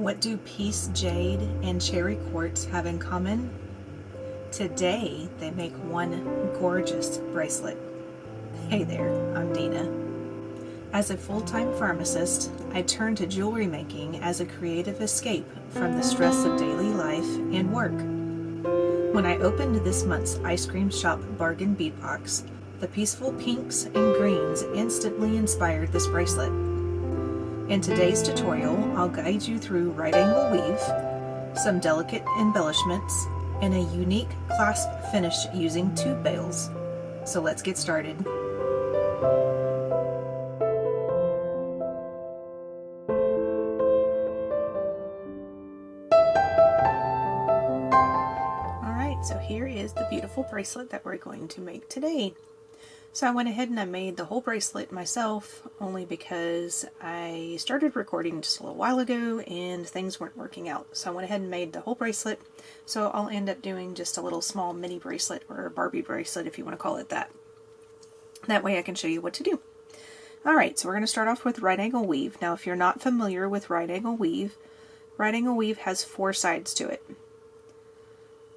What do piece jade and cherry quartz have in common? Today they make one gorgeous bracelet. Hey there, I'm Dena. As a full-time pharmacist, I turn to jewelry making as a creative escape from the stress of daily life and work. When I opened this month's ice cream shop bargain bead box, the peaceful pinks and greens instantly inspired this bracelet. In today's tutorial, I'll guide you through right angle weave, some delicate embellishments, and a unique clasp finish using tube bails. So let's get started. Alright, so here is the beautiful bracelet that we're going to make today. So I went ahead and I made the whole bracelet myself, only because I started recording just a little while ago and things weren't working out. So I went ahead and made the whole bracelet. So I'll end up doing just a little small mini bracelet, or a Barbie bracelet if you want to call it that. That way I can show you what to do. Alright, so we're going to start off with right angle weave. Now if you're not familiar with right angle weave has 4 sides to it.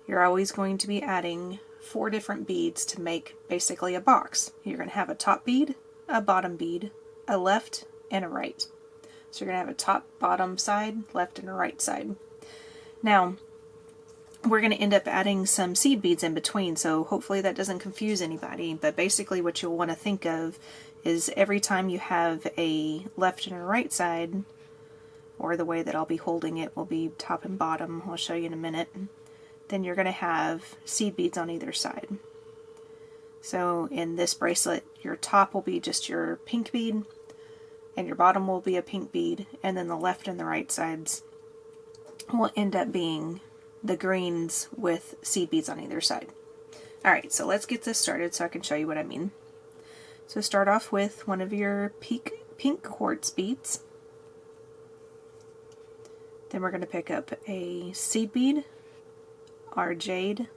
You're always going to be adding 4 different beads to make basically a box. You're going to have a top bead, a bottom bead, a left, and a right. So you're going to have a top, bottom side, left, and a right side. Now, we're going to end up adding some seed beads in between, so hopefully that doesn't confuse anybody, but basically what you'll want to think of is every time you have a left and a right side, or the way that I'll be holding it will be top and bottom, I'll show you in a minute, then you're going to have seed beads on either side. So in this bracelet, your top will be just your pink bead, and your bottom will be a pink bead, and then the left and the right sides will end up being the greens with seed beads on either side. Alright, so let's get this started so I can show you what I mean. So start off with one of your pink quartz beads. Then we're going to pick up a seed bead, our jade,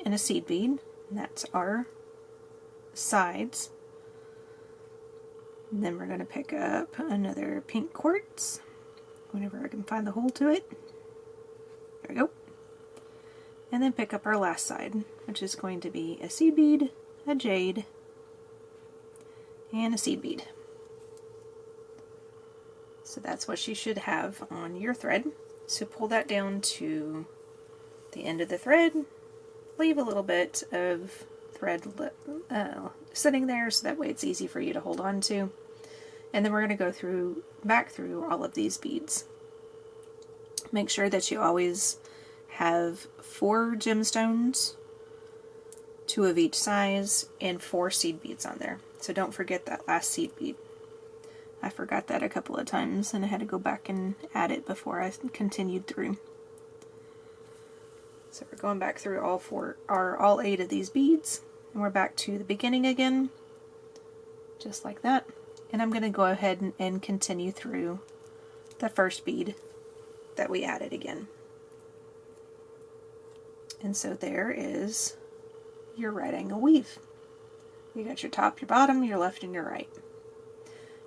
and a seed bead, and that's our sides. And then we're going to pick up another pink quartz whenever I can find the hole to it. There we go. And then pick up our last side, which is going to be a seed bead, a jade, and a seed bead. So that's what you should have on your thread. So pull that down to the end of the thread, leave a little bit of thread sitting there so that way it's easy for you to hold on to. And then we're going to go back through all of these beads. Make sure that you always have 4 gemstones, 2 of each size, and 4 seed beads on there. So don't forget that last seed bead. I forgot that a couple of times and I had to go back and add it before I continued through. So we're going back through all 8 of these beads, and we're back to the beginning again, just like that. And I'm going to go ahead and continue through the first bead that we added again. And so there is your right angle weave. You got your top, your bottom, your left, and your right.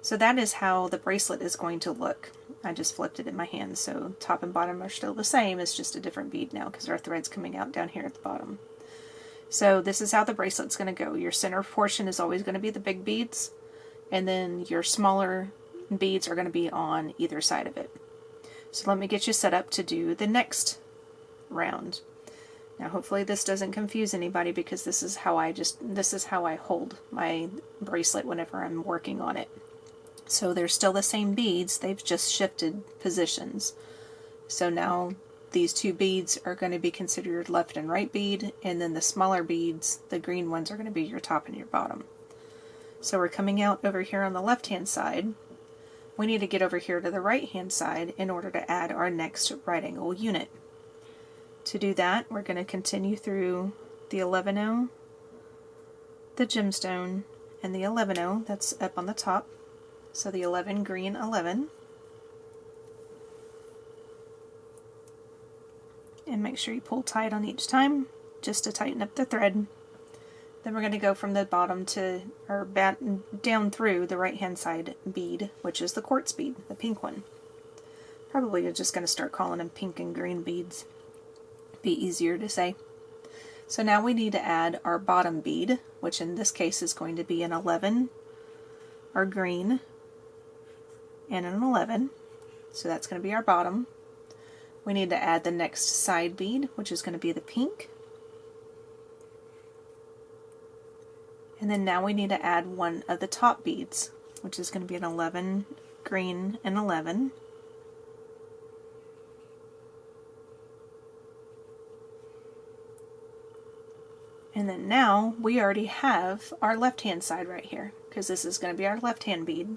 So that is how the bracelet is going to look. I just flipped it in my hand, so top and bottom are still the same. It's just a different bead now because our thread's coming out down here at the bottom. So this is how the bracelet's going to go. Your center portion is always going to be the big beads, and then your smaller beads are going to be on either side of it. So let me get you set up to do the next round. Now hopefully this doesn't confuse anybody because this is how I hold my bracelet whenever I'm working on it. So they're still the same beads, they've just shifted positions. So now these 2 beads are going to be considered left and right bead, and then the smaller beads, the green ones, are going to be your top and your bottom. So we're coming out over here on the left hand side. We need to get over here to the right hand side in order to add our next right angle unit. To do that, we're going to continue through the 11-0, the gemstone, and the 11-0 that's up on the top. So the 11 green 11, and make sure you pull tight on each time just to tighten up the thread. Then we're going to go from the bottom to, or down through the right hand side bead, which is the quartz bead, the pink one. Probably just going to start calling them pink and green beads. Be easier to say. So now we need to add our bottom bead, which in this case is going to be an 11, our green, and an 11. So that's going to be our bottom. We need to add the next side bead, which is going to be the pink. And then now we need to add one of the top beads, which is going to be an 11, green, and 11. And then now we already have our left hand side right here, because this is going to be our left hand bead.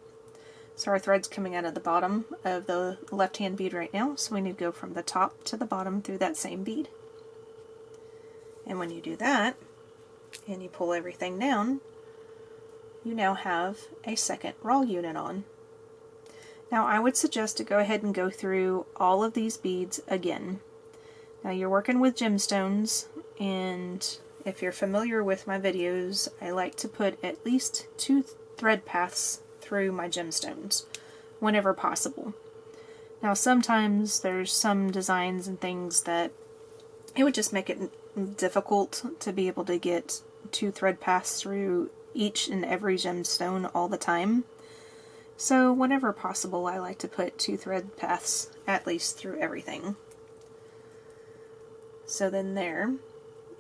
So our thread's coming out of the bottom of the left hand bead right now, so we need to go from the top to the bottom through that same bead. And when you do that, and you pull everything down, you now have a second raw unit on. Now I would suggest to go ahead and go through all of these beads again. Now you're working with gemstones, and if you're familiar with my videos, I like to put at least 2 thread paths through my gemstones whenever possible. Now sometimes there's some designs and things that it would just make it difficult to be able to get 2 thread paths through each and every gemstone all the time. So whenever possible, I like to put 2 thread paths at least through everything. So then there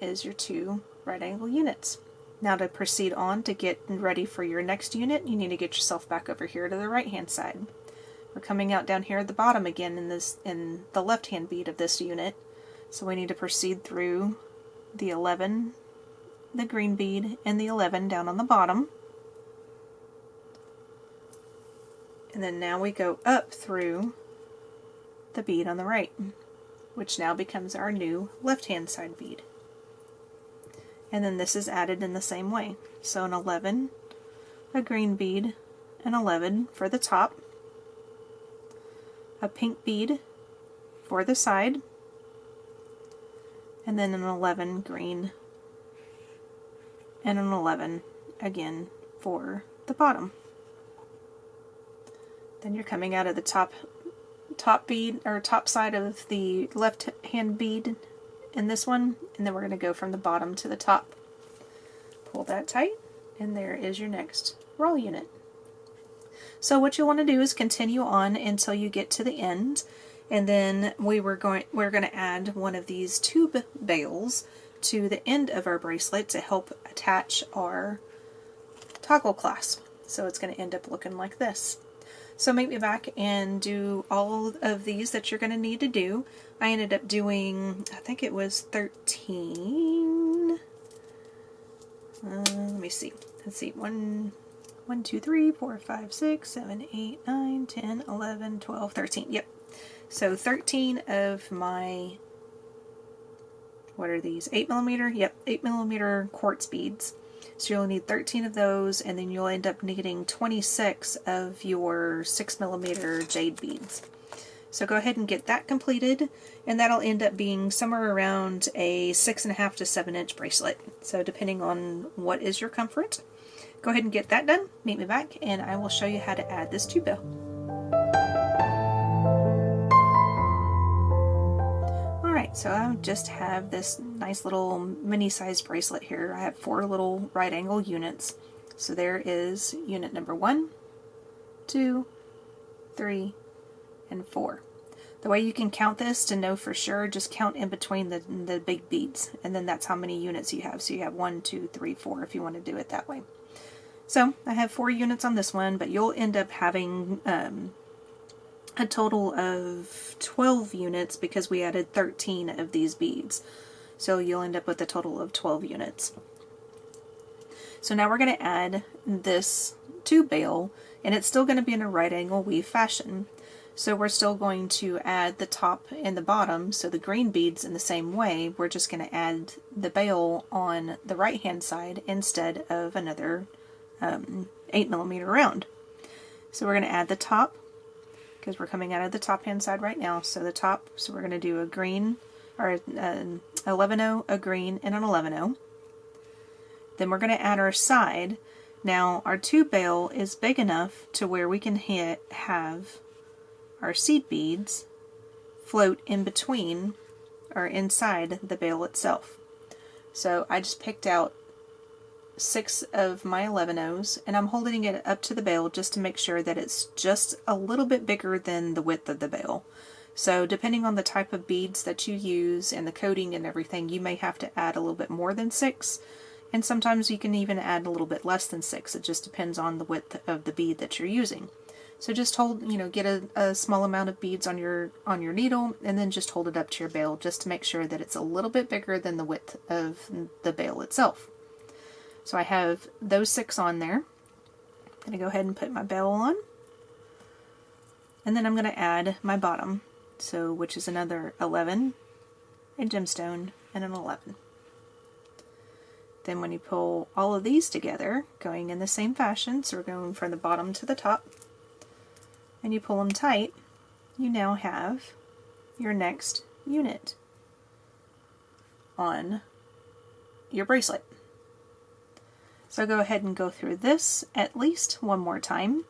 is your 2 right angle units. Now to proceed on to get ready for your next unit, you need to get yourself back over here to the right hand side. We're coming out down here at the bottom again in the left hand bead of this unit. So we need to proceed through the 11, the green bead, and the 11 down on the bottom. And then now we go up through the bead on the right, which now becomes our new left hand side bead. And then this is added in the same way. So an 11, a green bead, an 11 for the top, a pink bead for the side, and then an 11 green, and an 11 again for the bottom. Then you're coming out of the top bead, or top side of the left hand bead in this one, and then we're going to go from the bottom to the top. Pull that tight, and there is your next raw unit. So what you want to do is continue on until you get to the end, and then we're going to add one of these tube bails to the end of our bracelet to help attach our toggle clasp. So it's going to end up looking like this. So meet me back and do all of these that you're going to need to do. I ended up doing, I think it was 13. Let me see. Let's see. 1, 2, 3, 4, 5, 6, 7, 8, 9, 10, 11, 12, 13. Yep. So 13 of my, what are these? 8mm? Yep, 8mm quartz beads. So you'll need 13 of those, and then you'll end up needing 26 of your 6mm jade beads. So go ahead and get that completed, and that'll end up being somewhere around a 6.5 to 7 inch bracelet. So depending on what is your comfort, go ahead and get that done. Meet me back, and I will show you how to add this tube bail. Alright, so I just have this nice little mini sized bracelet here. I have 4 little right angle units. So there is unit number 1, 2, 3, and 4. The way you can count this to know for sure, just count in between the big beads, and then that's how many units you have. So you have 1, 2, 3, 4 if you want to do it that way. So I have 4 units on this one, but you'll end up having a total of 12 units because we added 13 of these beads. So you'll end up with a total of 12 units. So now we're going to add this tube bail, and it's still going to be in a right angle weave fashion. So we're still going to add the top and the bottom, so the green beads in the same way. We're just going to add the bail on the right hand side instead of another 8mm round. So we're going to add the top, because we're coming out of the top hand side right now. So the top, so we're going to do a green, or an 11-0, a green, and an 11-0. Then we're going to add our side. Now our tube bail is big enough to where we can have our seed beads float in between or inside the bail itself. So I just picked out 6 of my 11-ohs, and I'm holding it up to the bail just to make sure that it's just a little bit bigger than the width of the bail. So depending on the type of beads that you use and the coating and everything, you may have to add a little bit more than 6, and sometimes you can even add a little bit less than 6. It just depends on the width of the bead that you're using. So just hold, get a small amount of beads on your needle, and then just hold it up to your bail just to make sure that it's a little bit bigger than the width of the bail itself. So I have those 6 on there. I'm going to go ahead and put my bail on. And then I'm going to add my bottom, so which is another 11, a gemstone, and an 11. Then when you pull all of these together, going in the same fashion, so we're going from the bottom to the top, and you pull them tight, you now have your next unit on your bracelet. So go ahead and go through this at least one more time.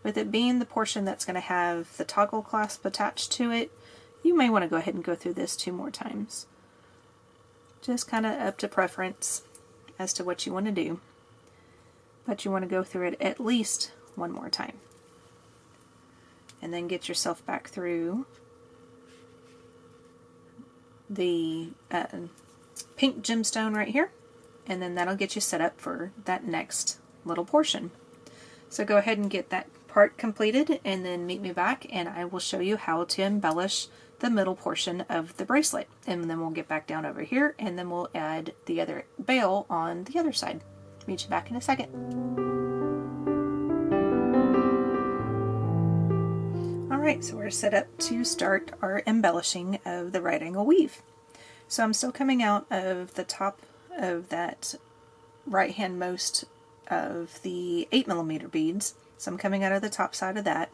With it being the portion that's going to have the toggle clasp attached to it, you may want to go ahead and go through this 2 more times. Just kind of up to preference as to what you want to do. But you want to go through it at least one more time. And then get yourself back through the pink gemstone right here. And then that'll get you set up for that next little portion. So go ahead and get that part completed, and then meet me back and I will show you how to embellish the middle portion of the bracelet. And then we'll get back down over here, and then we'll add the other bail on the other side. Meet you back in a second. Alright, so we're set up to start our embellishing of the right angle weave. So I'm still coming out of the top of that right hand most of the 8mm beads. So I'm coming out of the top side of that.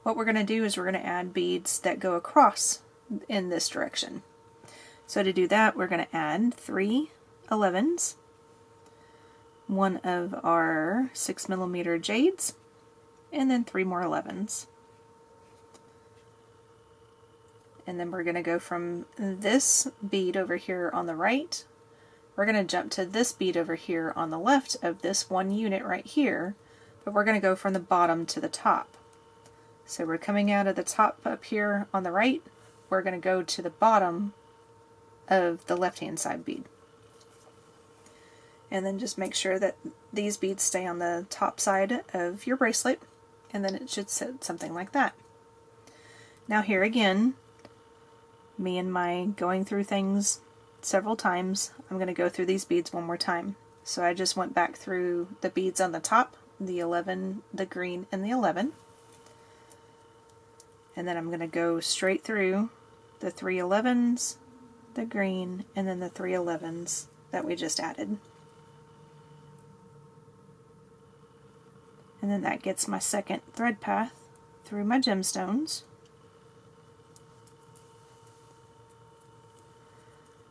What we're going to do is we're going to add beads that go across in this direction. So to do that, we're going to add 3 11s, one of our 6mm jades, and then 3 more 11s. And then we're going to go from this bead over here on the right, we're going to jump to this bead over here on the left of this one unit right here, but we're going to go from the bottom to the top. So we're coming out of the top up here on the right, we're going to go to the bottom of the left hand side bead. And then just make sure that these beads stay on the top side of your bracelet, and then it should sit something like that. Now here again, me and my going through things several times, I'm going to go through these beads one more time. So I just went back through the beads on the top, the 11, the green, and the 11. And then I'm going to go straight through the 3 11s, the green, and then the 3 11s that we just added. And then that gets my second thread path through my gemstones.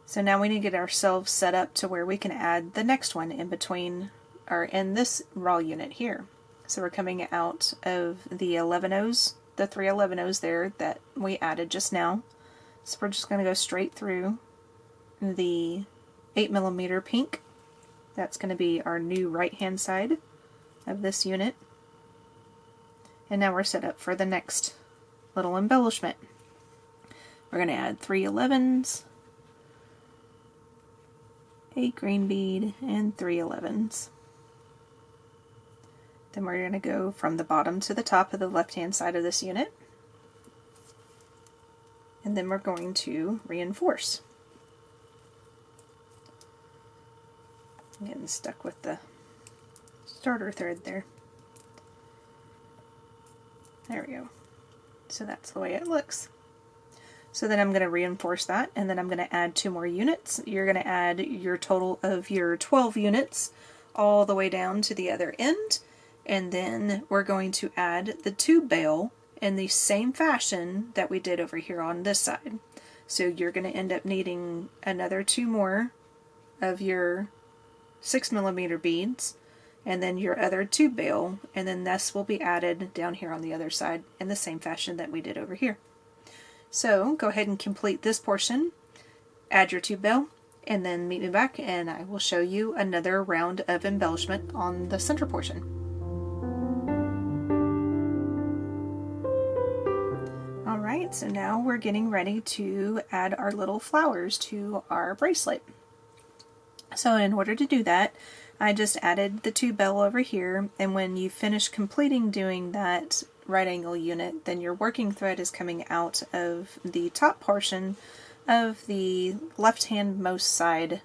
So now we need to get ourselves set up to where we can add the next one in between, or in this raw unit here. So we're coming out of the 11-ohs, the 3 11-ohs there that we added just now. So we're just going to go straight through the 8mm pink. That's going to be our new right hand side of this unit. And now we're set up for the next little embellishment. We're going to add 3 11s, a green bead, and 3 11s. Then we're going to go from the bottom to the top of the left hand side of this unit. And then we're going to reinforce. I'm getting stuck with the starter thread there. There we go. So that's the way it looks. So then I'm going to reinforce that, and then I'm going to add 2 more units. You're going to add your total of your 12 units all the way down to the other end, and then we're going to add the tube bail in the same fashion that we did over here on this side. So you're going to end up needing another 2 more of your 6mm beads. and then your other tube bail, and then this will be added down here on the other side in the same fashion that we did over here. So go ahead and complete this portion, add your tube bail, and then meet me back and I will show you another round of embellishment on the center portion. Alright, so now we're getting ready to add our little flowers to our bracelet. So in order to do that, I just added the tube bail over here, and when you finish completing doing that right angle unit, then your working thread is coming out of the top portion of the left hand most side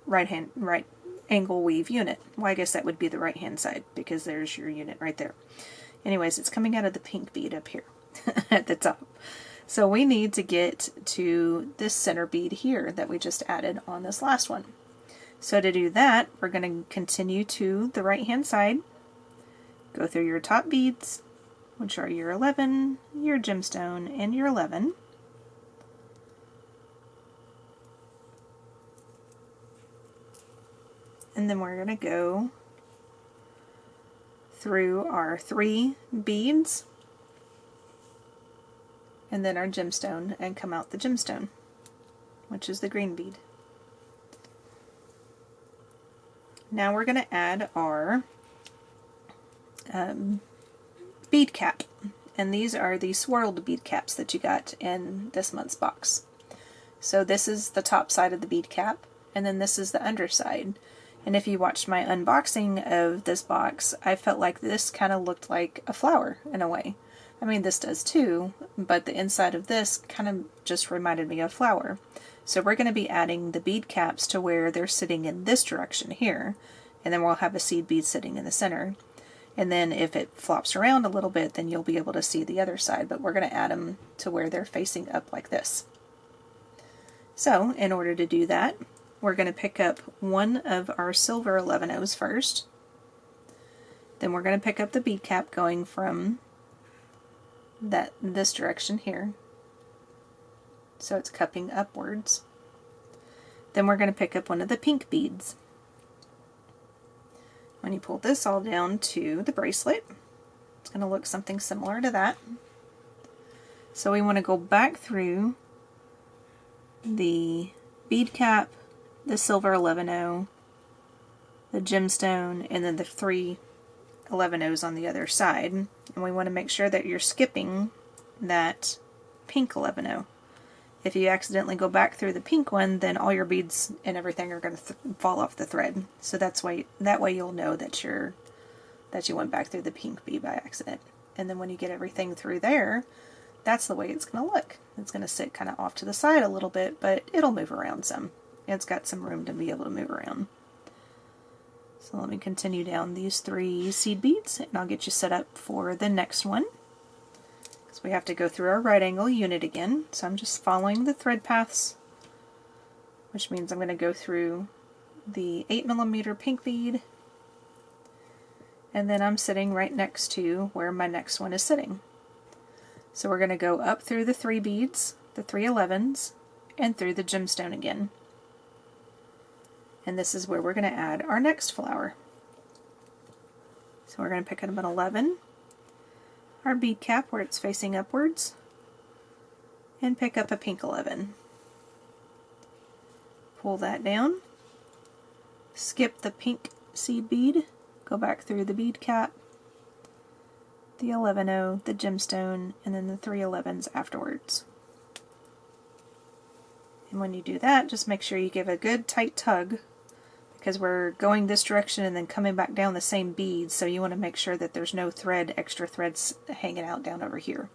right angle weave unit. Well, I guess that would be the right hand side because there's your unit right there. Anyways, it's coming out of the pink bead up here at the top. So we need to get to this center bead here that we just added on this last one. So to do that, we're going to continue to the right hand side, go through your top beads, which are your 11, your gemstone, and your 11. And then we're going to go through our 3 beads and then our gemstone and come out the gemstone, which is the green bead. Now we're going to add our bead cap, and these are the swirled bead caps that you got in this month's box. So this is the top side of the bead cap, and then this is the underside. And if you watched my unboxing of this box, I felt like this kind of looked like a flower in a way. I mean, this does too, but the inside of this kind of just reminded me of a flower. So we're going to be adding the bead caps to where they're sitting in this direction here, and then we'll have a seed bead sitting in the center. And then if it flops around a little bit, then you'll be able to see the other side, but we're going to add them to where they're facing up like this. So in order to do that, we're going to pick up one of our silver 11-0s first. Then we're going to pick up the bead cap going from this direction here. So it's cupping upwards. Then we're going to pick up one of the pink beads. When you pull this all down to the bracelet, it's going to look something similar to that. So we want to go back through the bead cap, the silver 11-0, the gemstone, and then the 3 11-0s on the other side. And we want to make sure that you're skipping that pink 11-0. If you accidentally go back through the pink one, then all your beads and everything are going to fall off the thread. So that way you'll know that you went back through the pink bead by accident. And then when you get everything through there, that's the way it's going to look. It's going to sit kind of off to the side a little bit, but it'll move around some. It's got some room to be able to move around. So let me continue down these 3 seed beads, and I'll get you set up for the next one. So we have to go through our right angle unit again. So I'm just following the thread paths, which means I'm going to go through the 8mm pink bead, and then I'm sitting right next to where my next one is sitting. So we're going to go up through the 3 beads, the 3 11s, and through the gemstone again. And this is where we're going to add our next flower. So we're going to pick up an 11, our bead cap where it's facing upwards, and pick up a pink 11. Pull that down, skip the pink seed bead, go back through the bead cap, the 11-0, the gemstone, and then the 3 11s afterwards. And when you do that, just make sure you give a good tight tug, because we're going this direction and then coming back down the same bead, so you want to make sure that there's no extra threads hanging out down over here.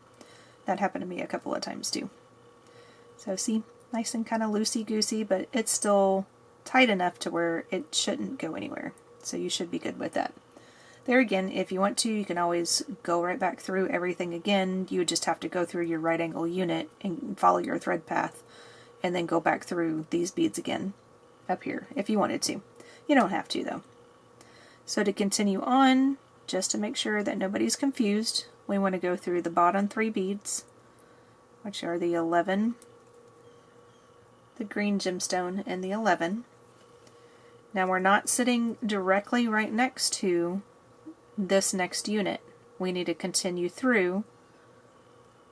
That happened to me a couple of times too. So see, nice and kind of loosey-goosey, but it's still tight enough to where it shouldn't go anywhere. So you should be good with that. There again, if you want to, you can always go right back through everything again. You would just have to go through your right angle unit and follow your thread path, and then go back through these beads again up here if you wanted to. You don't have to though. So to continue on, just to make sure that nobody's confused, we want to go through the bottom 3 beads, which are the 11, the green gemstone, and the 11. Now we're not sitting directly right next to this next unit. We need to continue through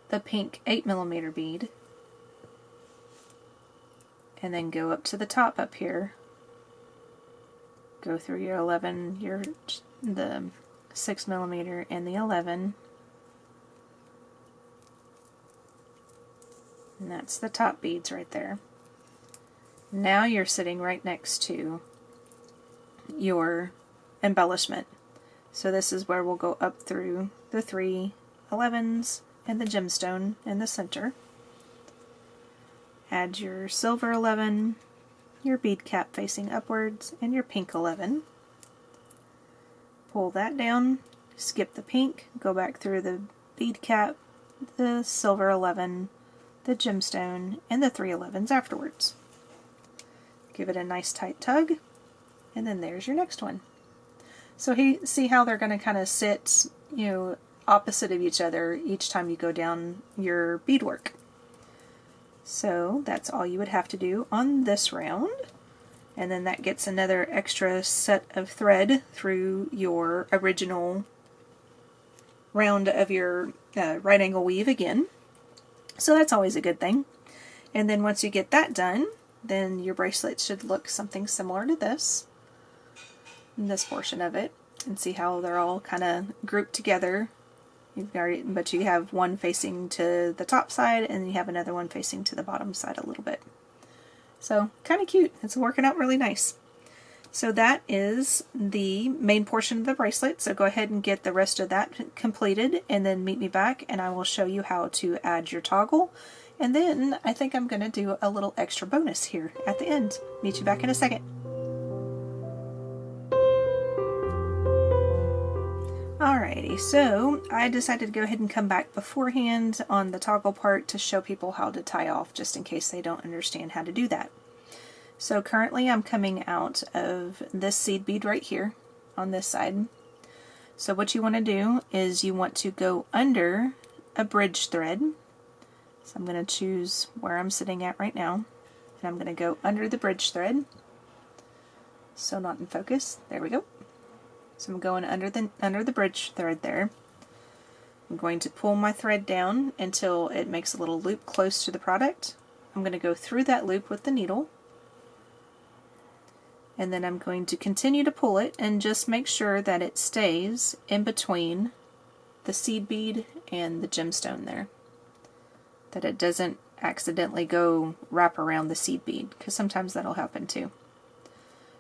the pink 8mm bead and then go up to the top up here. Go through your 11, the 6mm and the 11. And that's the top beads right there. Now you're sitting right next to your embellishment. So this is where we'll go up through the 3 11s and the gemstone in the center. Add your silver 11, your bead cap facing upwards, and your pink 11. Pull that down, skip the pink, go back through the bead cap, the silver 11, the gemstone, and the 3 11s afterwards. Give it a nice tight tug, and then there's your next one. So see how they're going to kind of sit, opposite of each other each time you go down your beadwork. So that's all you would have to do on this round. And then that gets another extra set of thread through your original round of your right angle weave again. So that's always a good thing. And then once you get that done, then your bracelet should look something similar to this portion of it, and see how they're all kind of grouped together. But you have one facing to the top side and you have another one facing to the bottom side a little bit. So kind of cute. It's working out really nice. So that is the main portion of the bracelet. So go ahead and get the rest of that completed and then meet me back and I will show you how to add your toggle. And then I think I'm going to do a little extra bonus here at the end. Meet you back in a second. Alrighty, so I decided to go ahead and come back beforehand on the toggle part to show people how to tie off, just in case they don't understand how to do that. So currently I'm coming out of this seed bead right here on this side. So what you want to do is you want to go under a bridge thread. So I'm going to choose where I'm sitting at right now, and I'm going to go under the bridge thread. So not in focus. There we go. So I'm going under the bridge thread there. I'm going to pull my thread down until it makes a little loop close to the product. I'm going to go through that loop with the needle. And then I'm going to continue to pull it and just make sure that it stays in between the seed bead and the gemstone there. That it doesn't accidentally go wrap around the seed bead, because sometimes that'll happen too.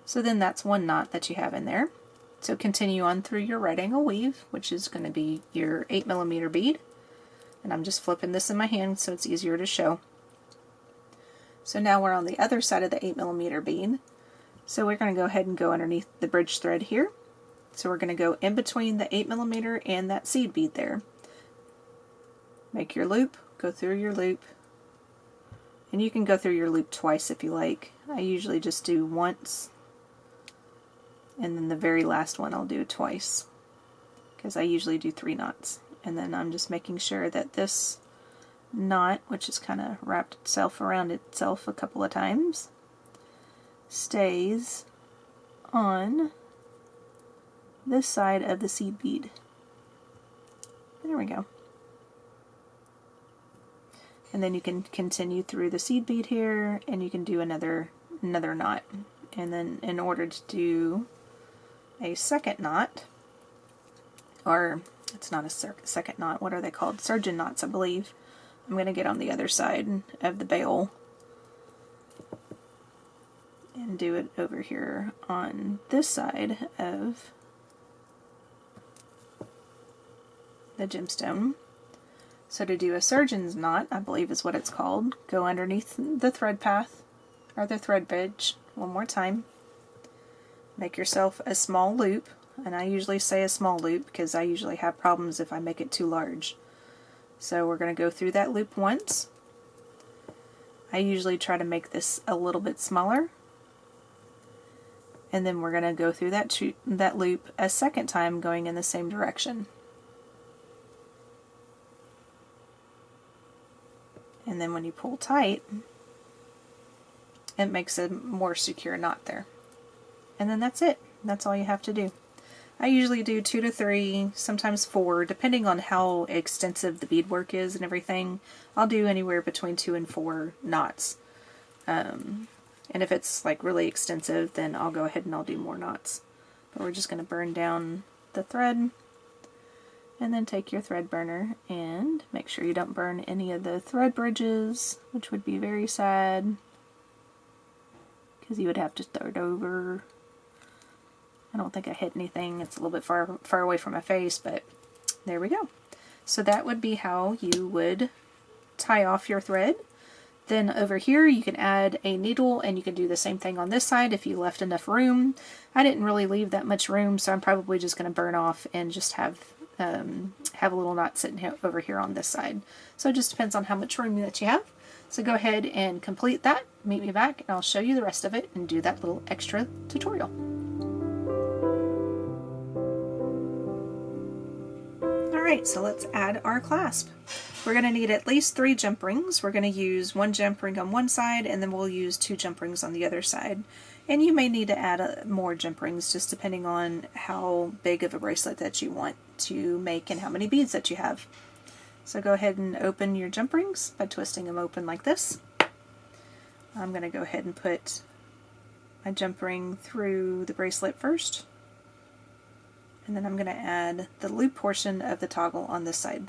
So then that's one knot that you have in there. So continue on through your right angle weave, which is going to be your 8mm bead. And I'm just flipping this in my hand so it's easier to show. So now we're on the other side of the 8mm bead. So we're going to go ahead and go underneath the bridge thread here. So we're going to go in between the 8mm and that seed bead there. Make your loop, go through your loop, and you can go through your loop twice if you like. I usually just do once, and then the very last one I'll do twice, because I usually do 3 knots. And then I'm just making sure that this knot, which has kind of wrapped itself around itself a couple of times, stays on this side of the seed bead. There we go. And then you can continue through the seed bead here, and you can do another knot. And then in order to do a second knot, or it's not a second knot, what are they called? Surgeon knots, I believe. I'm going to get on the other side of the bail and do it over here on this side of the gemstone. So to do a surgeon's knot, I believe is what it's called, go underneath the thread path, or the thread bridge, one more time. Make yourself a small loop, and I usually say a small loop because I usually have problems if I make it too large. So we're going to go through that loop once. I usually try to make this a little bit smaller. And then we're going to go through that loop a second time, going in the same direction. And then when you pull tight, it makes a more secure knot there. and then that's it. That's all you have to do. I usually do 2 to 3, sometimes 4, depending on how extensive the beadwork is and everything. I'll do anywhere between 2 and 4 knots. And if it's like really extensive, then I'll go ahead and I'll do more knots. But we're just going to burn down the thread, and then take your thread burner and make sure you don't burn any of the thread bridges, which would be very sad because you would have to start over. I don't think I hit anything. It's a little bit far away from my face, but there we go. So that would be how you would tie off your thread. Then over here you can add a needle, and you can do the same thing on this side if you left enough room. I didn't really leave that much room, so I'm probably just going to burn off and just have a little knot sitting over here on this side. So it just depends on how much room that you have. So go ahead and complete that. Meet me back and I'll show you the rest of it and do that little extra tutorial. Alright, so let's add our clasp. We're going to need at least 3 jump rings. We're going to use 1 jump ring on one side, and then we'll use 2 jump rings on the other side. And you may need to add more jump rings, just depending on how big of a bracelet that you want to make and how many beads that you have. So go ahead and open your jump rings by twisting them open like this. I'm going to go ahead and put my jump ring through the bracelet first. And then I'm going to add the loop portion of the toggle on this side.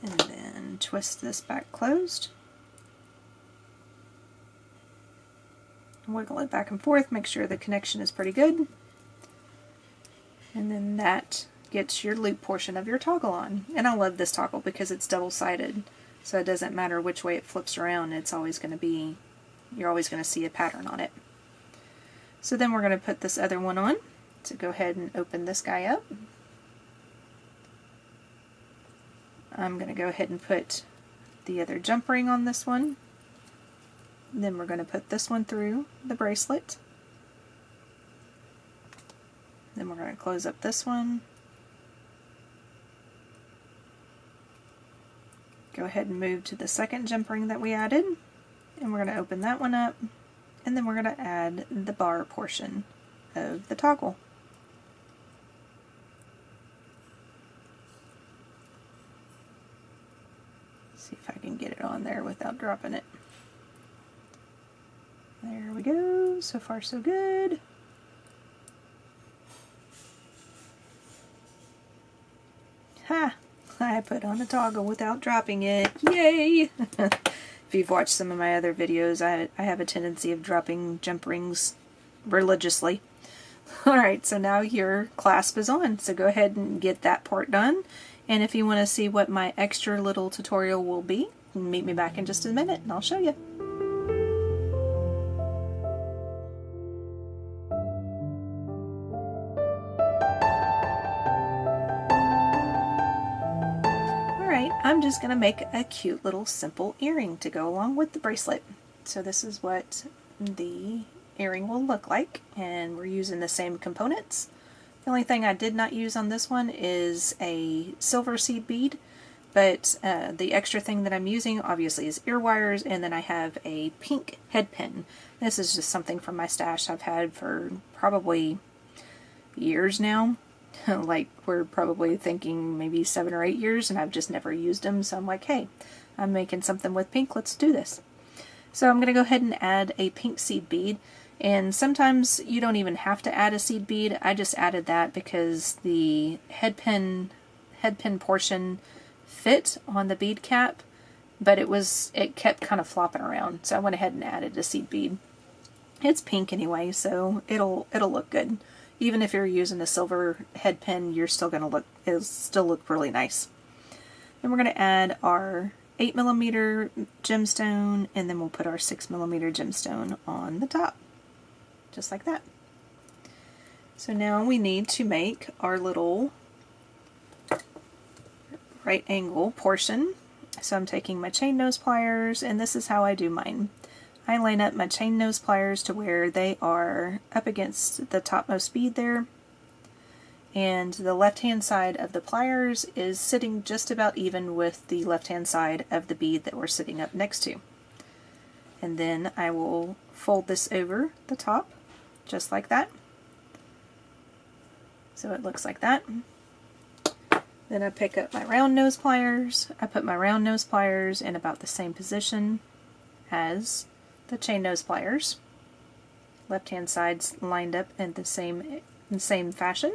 And then twist this back closed. Wiggle it back and forth, make sure the connection is pretty good. And then that gets your loop portion of your toggle on. And I love this toggle because it's double-sided, so it doesn't matter which way it flips around, it's always going to be, you're always going to see a pattern on it. So then we're going to put this other one on. So go ahead and open this guy up. I'm going to go ahead and put the other jump ring on this one. Then we're going to put this one through the bracelet. Then we're going to close up this one. Go ahead and move to the second jump ring that we added. And we're going to open that one up. And then we're going to add the bar portion of the toggle. See if I can get it on there without dropping it. There we go. So far so good. Ha! I put on a toggle without dropping it. Yay! If you've watched some of my other videos, I have a tendency of dropping jump rings religiously. Alright, so now your clasp is on. So go ahead and get that part done. And if you want to see what my extra little tutorial will be, meet me back in just a minute and I'll show you. I'm just going to make a cute little simple earring to go along with the bracelet. So this is what the earring will look like, and we're using the same components. The only thing I did not use on this one is a silver seed bead, but the extra thing that I'm using obviously is ear wires, and then I have a pink head pin. This is just something from my stash I've had for probably years now. Like, we're probably thinking maybe 7 or 8 years, and I've just never used them, so I'm like, hey, I'm making something with pink, let's do this. So I'm going to go ahead and add a pink seed bead, and sometimes you don't even have to add a seed bead. I just added that because the head pin portion fit on the bead cap, but it kept kind of flopping around, so I went ahead and added a seed bead. It's pink anyway, so it'll look good. Even if you're using a silver head pin, you're still it'll still look really nice. Then we're going to add our 8mm gemstone, and then we'll put our 6mm gemstone on the top, just like that. So now we need to make our little right angle portion. So I'm taking my chain nose pliers, and this is how I do mine. I line up my chain nose pliers to where they are up against the topmost bead there, and the left hand side of the pliers is sitting just about even with the left hand side of the bead that we're sitting up next to. And then I will fold this over the top, just like that. So it looks like that. Then I pick up my round nose pliers. I put my round nose pliers in about the same position as the chain nose pliers. Left hand side's lined up in the same fashion.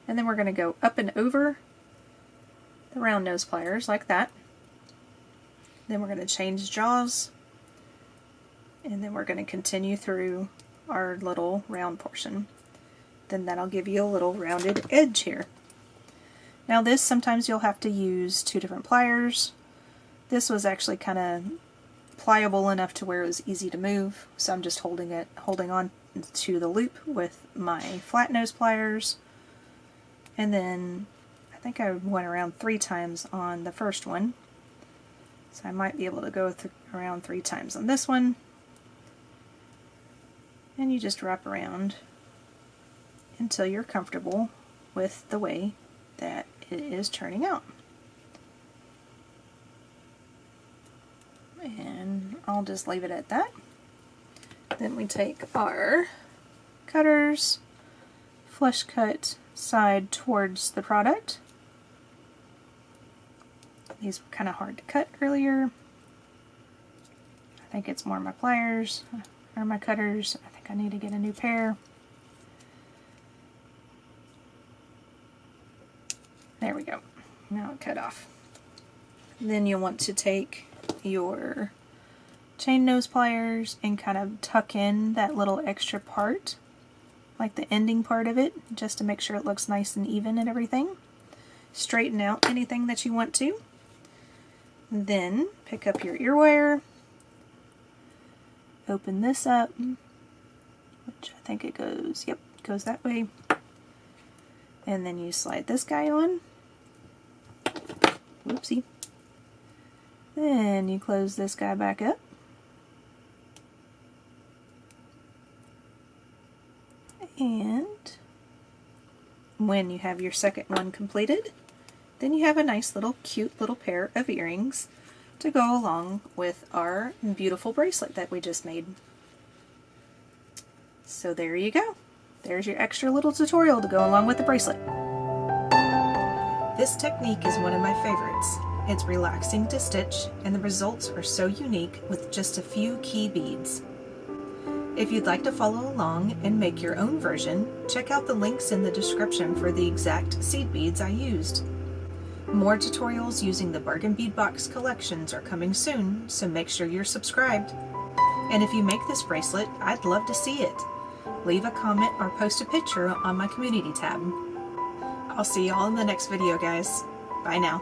And then we're going to go up and over the round nose pliers like that. Then we're going to change jaws. And then we're going to continue through our little round portion. Then that'll give you a little rounded edge here. Now this, sometimes you'll have to use 2 different pliers. This was actually kind of pliable enough to where it was easy to move, so I'm just holding on to the loop with my flat nose pliers. And then I think I went around 3 times on the first one, so I might be able to go around 3 times on this one. And you just wrap around until you're comfortable with the way that it is turning out. And I'll just leave it at that. Then we take our cutters, flush cut side towards the product. These were kind of hard to cut earlier. I think it's more my pliers or my cutters. I think I need to get a new pair. There we go. Now it cut off. Then you'll want to take your chain nose pliers and kind of tuck in that little extra part, like the ending part of it, just to make sure it looks nice and even and everything. Straighten out anything that you want to. Then pick up your ear wire, open this up, which I think it goes, yep, it goes that way. And then you slide this guy on. Whoopsie. Then you close this guy back up. And when you have your second one completed, then you have a nice little cute little pair of earrings to go along with our beautiful bracelet that we just made. So there you go. There's your extra little tutorial to go along with the bracelet. This technique is one of my favorites. It's relaxing to stitch, and the results are so unique with just a few key beads. If you'd like to follow along and make your own version, check out the links in the description for the exact seed beads I used. More tutorials using the Bargain Bead Box collections are coming soon, so make sure you're subscribed. And if you make this bracelet, I'd love to see it. Leave a comment or post a picture on my community tab. I'll see y'all in the next video, guys. Bye now.